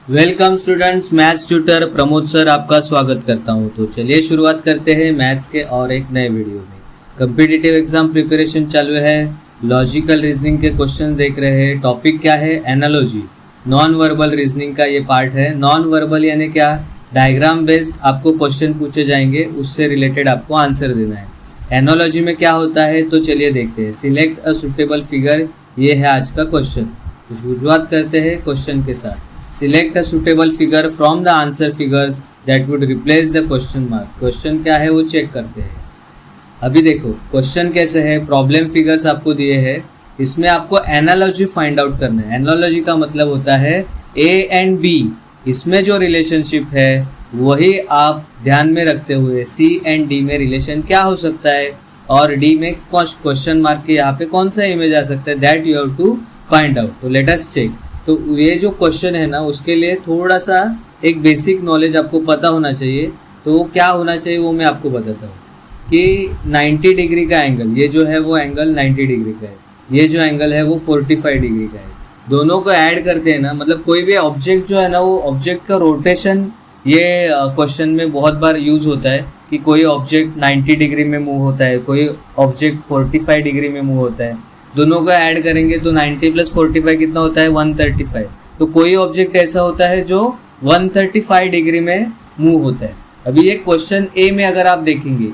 Welcome students, maths tutor Pramod sir आपका स्वागत करता हूं। तो चलिए शुरुआत करते हैं मैथ्स के और एक नए वीडियो में। कम्पिटिटिव एग्जाम प्रिपरेशन चालू है, लॉजिकल रीजनिंग के क्वेश्चन देख रहे हैं। टॉपिक क्या है? एनालॉजी, नॉन वर्बल रीजनिंग का ये पार्ट है। नॉन वर्बल यानी क्या? डायग्राम बेस्ड आपको क्वेश्चन पूछे जाएंगे, उससे रिलेटेड आपको आंसर देना है। एनालॉजी में क्या होता है तो चलिए देखते हैं। सिलेक्ट अ सुटेबल फिगर, ये है आज का क्वेश्चन। तो शुरुआत करते हैं क्वेश्चन के साथ। Select a suitable figure from the answer figures that would replace the question mark. Question क्या है वो चेक करते हैं। अभी देखो क्वेश्चन कैसे है, प्रॉब्लम फिगर्स आपको दिए हैं, इसमें आपको एनालॉजी फाइंड आउट करना है। एनालॉजी का मतलब होता है ए एंड बी, इसमें जो रिलेशनशिप है वही आप ध्यान में रखते हुए सी एंड डी में रिलेशन क्या हो सकता है और डी में क्वेश्चन मार्क के यहाँ पे कौन सा इमेज आ सकता है, that you have to find out. तो लेट अस चेक। तो ये जो क्वेश्चन है ना, उसके लिए थोड़ा सा एक बेसिक नॉलेज आपको पता होना चाहिए। तो वो क्या होना चाहिए वो मैं आपको बताता हूँ कि 90 डिग्री का एंगल, ये जो है वो एंगल 90 डिग्री का है, ये जो एंगल है वो 45 डिग्री का है। दोनों को ऐड करते हैं ना, मतलब कोई भी ऑब्जेक्ट जो है ना, वो ऑब्जेक्ट का रोटेशन ये क्वेश्चन में बहुत बार यूज होता है कि कोई ऑब्जेक्ट 90 डिग्री में मूव होता है, कोई ऑब्जेक्ट 45 डिग्री में मूव होता है। दोनों को ऐड करेंगे तो 90 प्लस 45 कितना होता है? 135। तो कोई ऑब्जेक्ट ऐसा होता है जो 135 डिग्री में मूव होता है। अभी ये क्वेश्चन ए में अगर आप देखेंगे,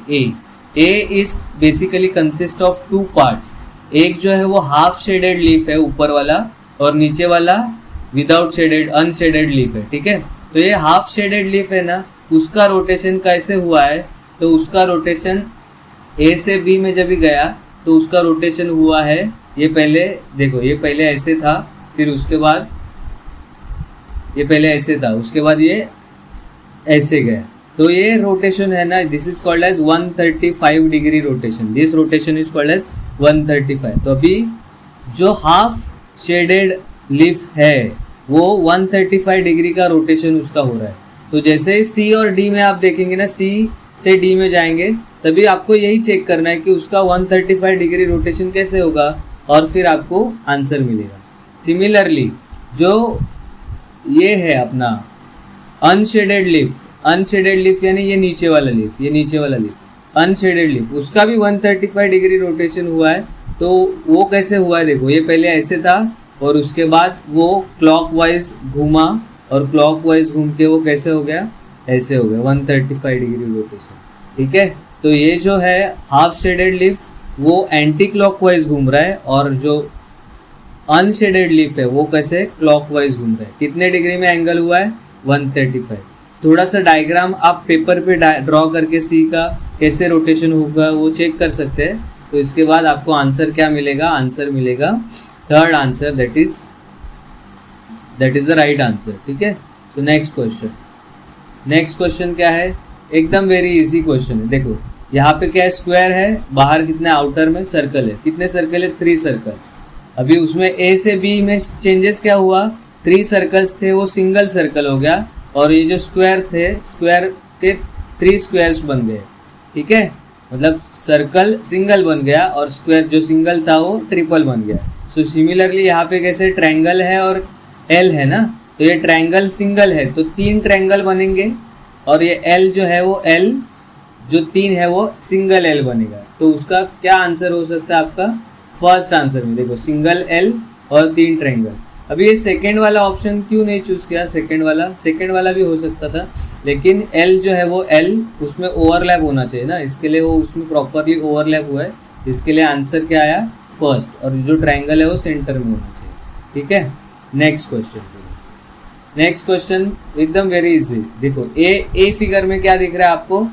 A is basically consist of two parts. एक जो है वो हाफ शेडेड लीफ है ऊपर वाला, और नीचे वाला विदाउट शेडेड अनशेडेड लीफ है। ठीक है, तो ये हाफ शेडेड लीफ है ना, उसका रोटेशन कैसे हुआ है? तो उसका रोटेशन ए से बी में जब भी गया तो उसका रोटेशन हुआ है, ये पहले देखो, ये पहले ऐसे था, फिर उसके बाद ये पहले ऐसे था, उसके बाद ये ऐसे गया। तो ये रोटेशन है ना, this is called as 135 degree rotation. This rotation is called as 135। तो अभी जो हाफ शेडेड लीफ है वो 135 डिग्री का रोटेशन उसका हो रहा है। तो जैसे ही सी और डी में आप देखेंगे ना, सी से डी में जाएंगे, तभी आपको यही चेक करना है कि उसका 135 डिग्री रोटेशन कैसे होगा, और फिर आपको आंसर मिलेगा। सिमिलरली जो ये है अपना अनशेडेड लीफ यानी ये नीचे वाला लीफ, अनशेडेड लीफ, उसका भी 135 डिग्री रोटेशन हुआ है। तो वो कैसे हुआ है? देखो, ये पहले ऐसे था और उसके बाद वो क्लॉकवाइज घूमा, और क्लॉकवाइज घूम के वो कैसे हो गया? ऐसे हो गया, 135 डिग्री रोटेशन। ठीक है, तो ये जो है हाफ शेडेड लीफ वो एंटी क्लॉकवाइज घूम रहा है, और जो अनशेडेड लीफ है वो कैसे क्लॉकवाइज घूम रहा है। कितने डिग्री में एंगल हुआ है? 135। थोड़ा सा डायग्राम आप पेपर पे ड्रॉ करके सी का कैसे रोटेशन होगा वो चेक कर सकते हैं। तो इसके बाद आपको आंसर क्या मिलेगा? आंसर मिलेगा third answer, that is the right answer. ठीक है, तो नेक्स्ट क्वेश्चन क्या है? एकदम वेरी इजी क्वेश्चन है। देखो यहाँ पे क्या है? स्क्वायर है, बाहर कितने आउटर में सर्कल है, कितने सर्कल है? 3 सर्कल्स। अभी उसमें ए से बी में चेंजेस क्या हुआ? 3 सर्कल्स थे वो सिंगल सर्कल हो गया, और ये जो स्क्वायर थे, स्क्वायर के 3 स्क्वायर्स बन गए। ठीक है, मतलब सर्कल सिंगल बन गया और स्क्वायर जो सिंगल था वो ट्रिपल बन गया। सो सिमिलरली यहाँ पे कैसे ट्रायंगल है और एल है ना, तो ये ट्रायंगल सिंगल है तो 3 ट्रायंगल बनेंगे, और ये एल जो है वो एल जो 3 है वो सिंगल एल बनेगा। तो उसका क्या आंसर हो सकता है आपका? फर्स्ट आंसर में देखो सिंगल एल और 3 ट्रायंगल। अभी ये सेकेंड वाला ऑप्शन क्यों नहीं चूज किया? सेकेंड वाला भी हो सकता था, लेकिन एल जो है वो एल उसमें ओवरलैप होना चाहिए ना, इसके लिए वो उसमें प्रॉपरली ओवरलैप हुआ है, इसके लिए आंसर क्या आया? फर्स्ट, और जो ट्रायंगल है वो सेंटर में होना चाहिए। ठीक है, नेक्स्ट क्वेश्चन एकदम वेरी इजी। देखो ए फिगर में क्या दिख रहा है आपको?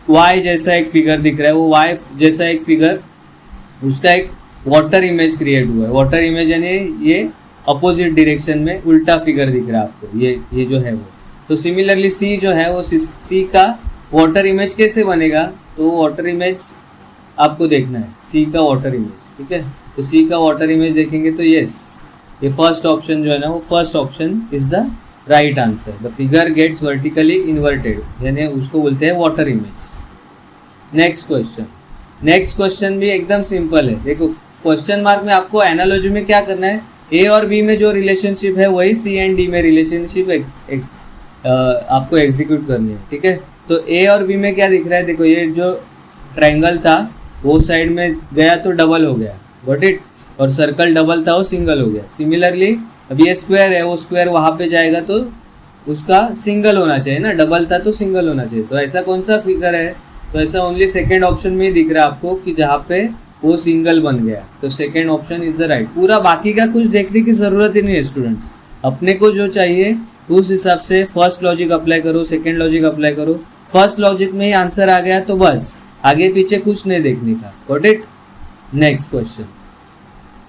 वाई जैसा एक फिगर दिख रहा है, वो वाई जैसा एक फिगर, उसका एक वाटर इमेज क्रिएट हुआ है। वाटर इमेज यानी ये अपोजिट डायरेक्शन में उल्टा फिगर दिख रहा है आपको, ये जो है वो। तो सिमिलरली सी जो है वो सी का वाटर इमेज कैसे बनेगा? तो वाटर इमेज आपको देखना है, सी का वाटर इमेज। ठीक है, तो सी का वाटर इमेज देखेंगे तो यस, ये फर्स्ट ऑप्शन जो है ना, वो first option is the right answer. The figure gets vertically inverted, यानी उसको बोलते हैं वाटर इमेज। नेक्स्ट क्वेश्चन भी एकदम सिंपल है। देखो क्वेश्चन मार्क में आपको एनालॉजी में क्या करना है? ए और बी में जो रिलेशनशिप है वही सी एंड डी में रिलेशनशिप आपको एग्जीक्यूट करनी है, ठीक है। तो ए और बी में क्या दिख रहा है, देखो ये जो ट्रायंगल था वो साइड में गया तो डबल हो गया, गॉट इट, और सर्कल डबल था वो सिंगल हो गया। सिमिलरली अब ये स्क्वायर है, वो स्क्वायर वहाँ पे जाएगा तो उसका सिंगल होना चाहिए ना, डबल था तो सिंगल होना चाहिए। तो ऐसा कौन सा फिगर है, तो ऐसा ओनली सेकेंड ऑप्शन में ही दिख रहा है आपको कि जहाँ पे वो सिंगल बन गया, तो second option is the right. पूरा बाकी का कुछ देखने की ज़रूरत ही नहीं है स्टूडेंट्स, अपने को जो चाहिए उस हिसाब से फर्स्ट लॉजिक अप्लाई करो, सेकेंड लॉजिक अप्लाई करो। फर्स्ट लॉजिक में ही आंसर आ गया तो बस आगे पीछे कुछ नहीं देखने का, गॉट इट। नेक्स्ट क्वेश्चन,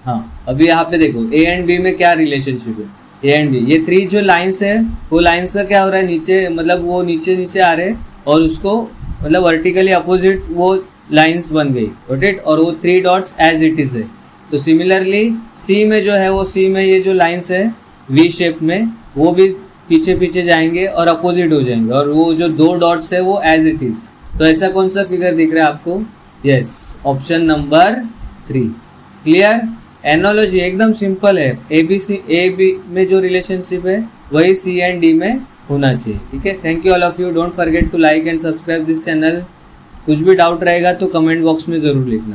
हाँ अभी यहाँ पे देखो ए एंड बी में क्या रिलेशनशिप है, ए एंड बी, ये 3 जो लाइंस है वो लाइंस का क्या हो रहा है, नीचे मतलब वो नीचे नीचे आ रहे और उसको मतलब वर्टिकली अपोजिट वो लाइंस बन गई, गॉट इट, और वो 3 डॉट्स एज इट इज है। तो सिमिलरली सी में जो है वो सी में ये जो लाइंस है वी शेप में वो भी पीछे पीछे जाएंगे और अपोजिट हो जाएंगे, और वो जो 2 डॉट्स है वो एज इट इज। तो ऐसा कौन सा फिगर दिख रहा है आपको, yes option number 3, clear. Analogy एकदम सिंपल है, ए बी में जो रिलेशनशिप है वही सी एंड डी में होना चाहिए, ठीक है। Thank you all of you, don't forget to like and subscribe this channel. कुछ भी डाउट रहेगा तो कमेंट बॉक्स में ज़रूर लिखना।